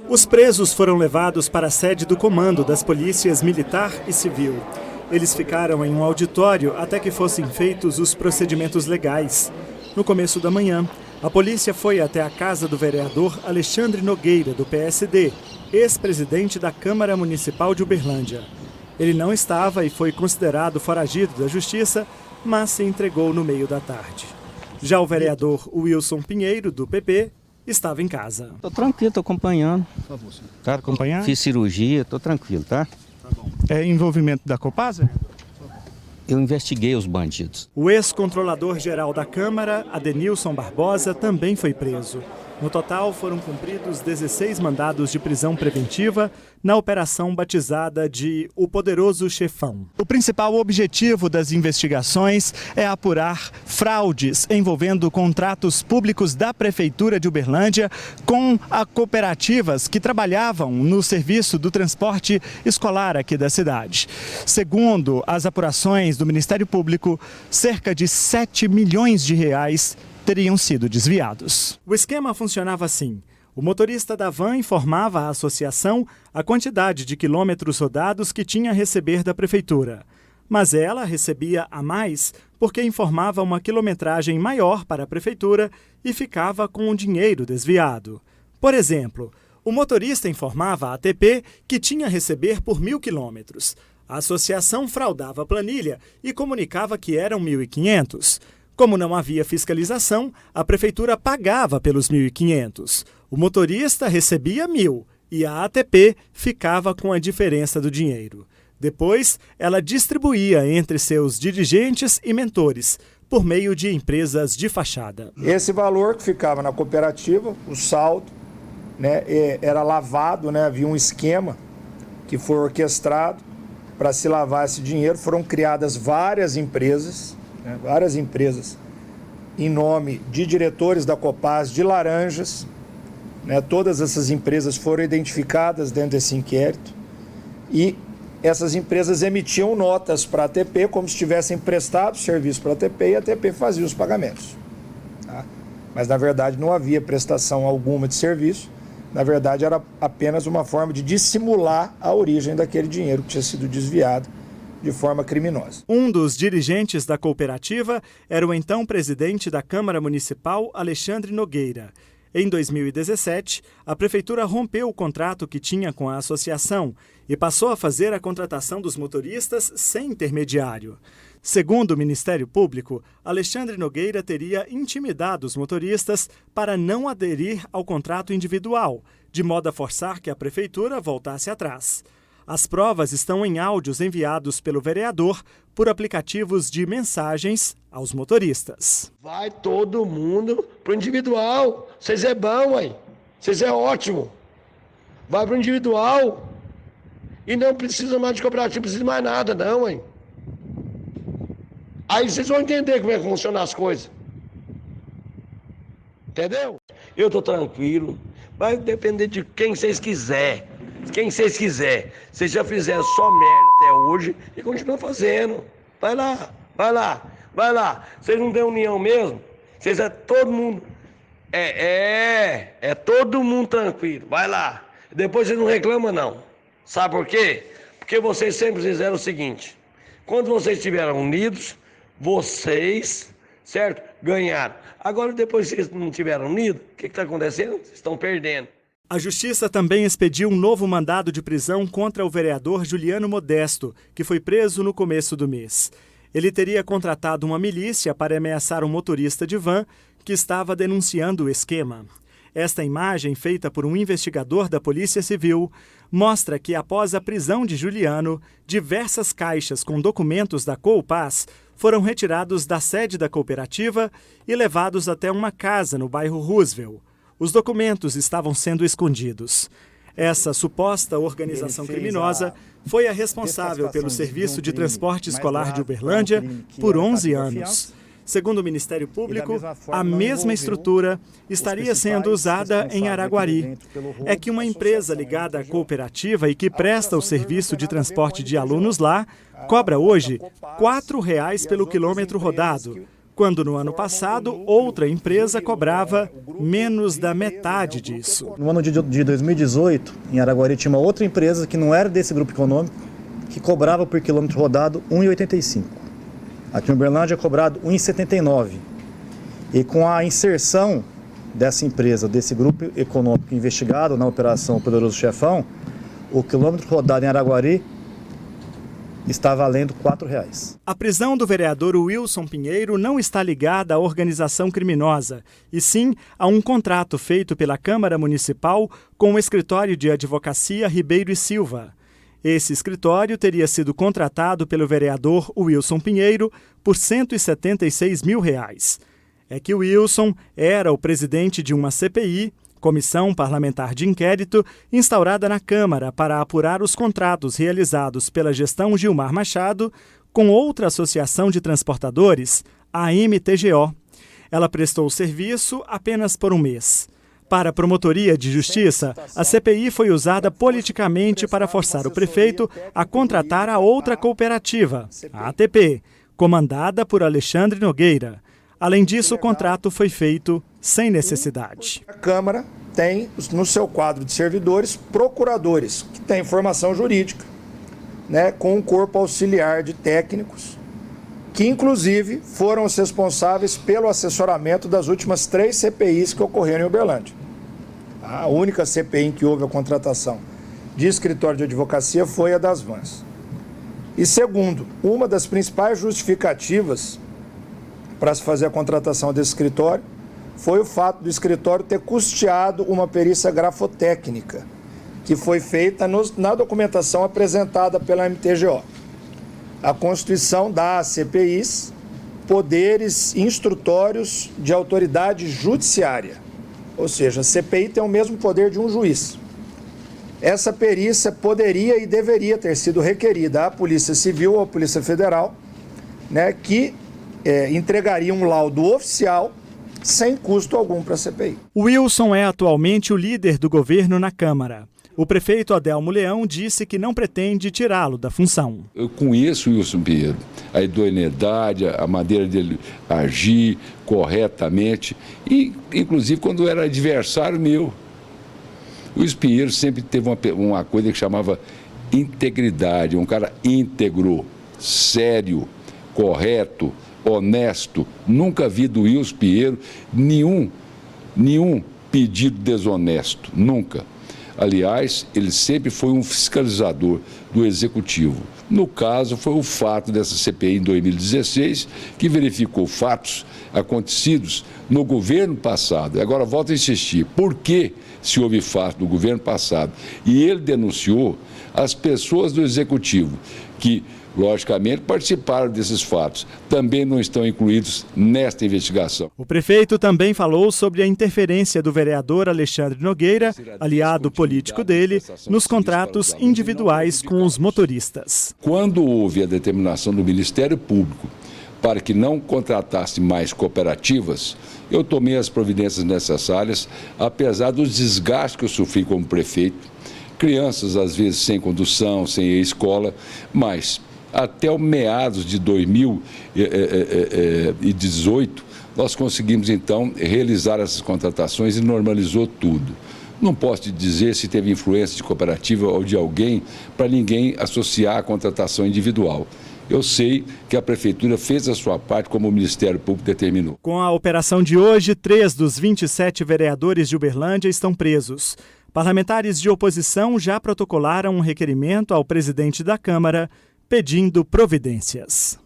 Os presos foram levados para a sede do comando das polícias militar e civil. Eles ficaram em um auditório até que fossem feitos os procedimentos legais. No começo da manhã, a polícia foi até a casa do vereador Alexandre Nogueira, do PSD, ex-presidente da Câmara Municipal de Uberlândia. Ele não estava e foi considerado foragido da justiça, mas se entregou no meio da tarde. Já o vereador Wilson Pinheiro, do PP, estava em casa. Tô tranquilo, tô acompanhando. Por favor, senhor. Tá acompanhando? Fiz cirurgia, tô tranquilo, tá? Tá bom. É envolvimento da Copasa? Eu investiguei os bandidos. O ex-controlador-geral da Câmara, Adenilson Barbosa, também foi preso. No total, foram cumpridos 16 mandados de prisão preventiva na operação batizada de O Poderoso Chefão. O principal objetivo das investigações é apurar fraudes envolvendo contratos públicos da Prefeitura de Uberlândia com cooperativas que trabalhavam no serviço do transporte escolar aqui da cidade. Segundo as apurações do Ministério Público, cerca de 7 milhões de reais teriam sido desviados. O esquema funcionava assim. O motorista da van informava à associação a quantidade de quilômetros rodados que tinha a receber da prefeitura. Mas ela recebia a mais porque informava uma quilometragem maior para a prefeitura e ficava com o dinheiro desviado. Por exemplo, o motorista informava à ATP que tinha a receber por 1.000 quilômetros. A associação fraudava a planilha e comunicava que eram 1.500. Como não havia fiscalização, a prefeitura pagava pelos 1.500. O motorista recebia 1.000 e a ATP ficava com a diferença do dinheiro. Depois, ela distribuía entre seus dirigentes e mentores, por meio de empresas de fachada. Esse valor que ficava na cooperativa, o saldo, era lavado, havia um esquema que foi orquestrado para se lavar esse dinheiro. Foram criadas várias empresas em nome de diretores da Copasa de Laranjas. Todas essas empresas foram identificadas dentro desse inquérito e essas empresas emitiam notas para a ATP como se tivessem prestado serviço para a ATP e a ATP fazia os pagamentos. Tá? Mas na verdade não havia prestação alguma de serviço, na verdade era apenas uma forma de dissimular a origem daquele dinheiro que tinha sido desviado de forma criminosa. Um dos dirigentes da cooperativa era o então presidente da Câmara Municipal, Alexandre Nogueira. Em 2017, a prefeitura rompeu o contrato que tinha com a associação e passou a fazer a contratação dos motoristas sem intermediário. Segundo o Ministério Público, Alexandre Nogueira teria intimidado os motoristas para não aderir ao contrato individual, de modo a forçar que a prefeitura voltasse atrás. As provas estão em áudios enviados pelo vereador por aplicativos de mensagens aos motoristas. Vai todo mundo pro individual. Vocês é bom, hein? Vocês é ótimo. Vai pro individual. E não precisa mais de cooperativo, não precisa mais nada, não, hein? Aí vocês vão entender como é que funcionam as coisas. Entendeu? Eu tô tranquilo. Vai depender de quem vocês quiserem. Quem vocês quiserem. Vocês já fizeram só merda até hoje e continuam fazendo. Vai lá, vai lá, vai lá. Vocês não têm união mesmo? Vocês é todo mundo. É todo mundo tranquilo. Vai lá. Depois vocês não reclamam, não. Sabe por quê? Porque vocês sempre fizeram o seguinte. Quando vocês estiveram unidos, vocês, certo? Ganharam. Agora, depois que vocês não estiveram unidos, o que está acontecendo? Vocês estão perdendo. A Justiça também expediu um novo mandado de prisão contra o vereador Juliano Modesto, que foi preso no começo do mês. Ele teria contratado uma milícia para ameaçar um motorista de van que estava denunciando o esquema. Esta imagem, feita por um investigador da Polícia Civil, mostra que após a prisão de Juliano, diversas caixas com documentos da Coopaz foram retirados da sede da cooperativa e levados até uma casa no bairro Roosevelt. Os documentos estavam sendo escondidos. Essa suposta organização criminosa foi a responsável pelo Serviço de Transporte Escolar de Uberlândia por 11 anos. Segundo o Ministério Público, a mesma estrutura estaria sendo usada em Araguari. É que uma empresa ligada à cooperativa e que presta o serviço de transporte de alunos lá cobra hoje R$ 4 pelo quilômetro rodado, quando no ano passado outra empresa cobrava menos da metade disso. No ano de 2018, em Araguari, tinha uma outra empresa que não era desse grupo econômico, que cobrava por quilômetro rodado R$ 1,85. Aqui em Uberlândia é cobrado R$ 1,79. E com a inserção dessa empresa, desse grupo econômico investigado na Operação Poderoso Chefão, o quilômetro rodado em Araguari está valendo R$ 4,00. A prisão do vereador Wilson Pinheiro não está ligada à organização criminosa, e sim a um contrato feito pela Câmara Municipal com o escritório de advocacia Ribeiro e Silva. Esse escritório teria sido contratado pelo vereador Wilson Pinheiro por R$ 176 mil. É que o Wilson era o presidente de uma CPI, Comissão Parlamentar de Inquérito, instaurada na Câmara para apurar os contratos realizados pela gestão Gilmar Machado com outra associação de transportadores, a MTGO. Ela prestou serviço apenas por um mês. Para a Promotoria de Justiça, a CPI foi usada politicamente para forçar o prefeito a contratar a outra cooperativa, a ATP, comandada por Alexandre Nogueira. Além disso, o contrato foi feito sem necessidade. A Câmara tem no seu quadro de servidores procuradores que têm formação jurídica, com um corpo auxiliar de técnicos, que inclusive foram os responsáveis pelo assessoramento das últimas 3 CPIs que ocorreram em Uberlândia. A única CPI em que houve a contratação de escritório de advocacia foi a das vans. E segundo, uma das principais justificativas para se fazer a contratação desse escritório foi o fato do escritório ter custeado uma perícia grafotécnica que foi feita na documentação apresentada pela MTGO. A Constituição dá às CPIs poderes instrutórios de autoridade judiciária, ou seja, a CPI tem o mesmo poder de um juiz. Essa perícia poderia e deveria ter sido requerida à Polícia Civil ou à Polícia Federal, que entregaria um laudo oficial sem custo algum para a CPI. O Wilson é atualmente o líder do governo na Câmara. O prefeito Adelmo Leão disse que não pretende tirá-lo da função. Eu conheço o Wilson Pinheiro, a idoneidade, a maneira dele agir corretamente, e inclusive quando era adversário meu. O Wilson Pinheiro sempre teve uma coisa que chamava integridade, um cara íntegro, sério, correto, honesto. Nunca vi do Wilson Pinheiro nenhum pedido desonesto, nunca. Aliás, ele sempre foi um fiscalizador do Executivo. No caso, foi o fato dessa CPI em 2016, que verificou fatos acontecidos no governo passado. Agora, volto a insistir, por que se houve fato no governo passado? E ele denunciou as pessoas do Executivo que, logicamente, participaram desses fatos. Também não estão incluídos nesta investigação. O prefeito também falou sobre a interferência do vereador Alexandre Nogueira, aliado político dele, nos contratos individuais com os motoristas. Quando houve a determinação do Ministério Público para que não contratasse mais cooperativas, eu tomei as providências necessárias, apesar dos desgastes que eu sofri como prefeito, crianças às vezes sem condução, sem ir à escola, mas até o meados de 2018, nós conseguimos, então, realizar essas contratações e normalizou tudo. Não posso te dizer se teve influência de cooperativa ou de alguém para ninguém associar a contratação individual. Eu sei que a Prefeitura fez a sua parte como o Ministério Público determinou. Com a operação de hoje, 3 dos 27 vereadores de Uberlândia estão presos. Parlamentares de oposição já protocolaram um requerimento ao presidente da Câmara pedindo providências.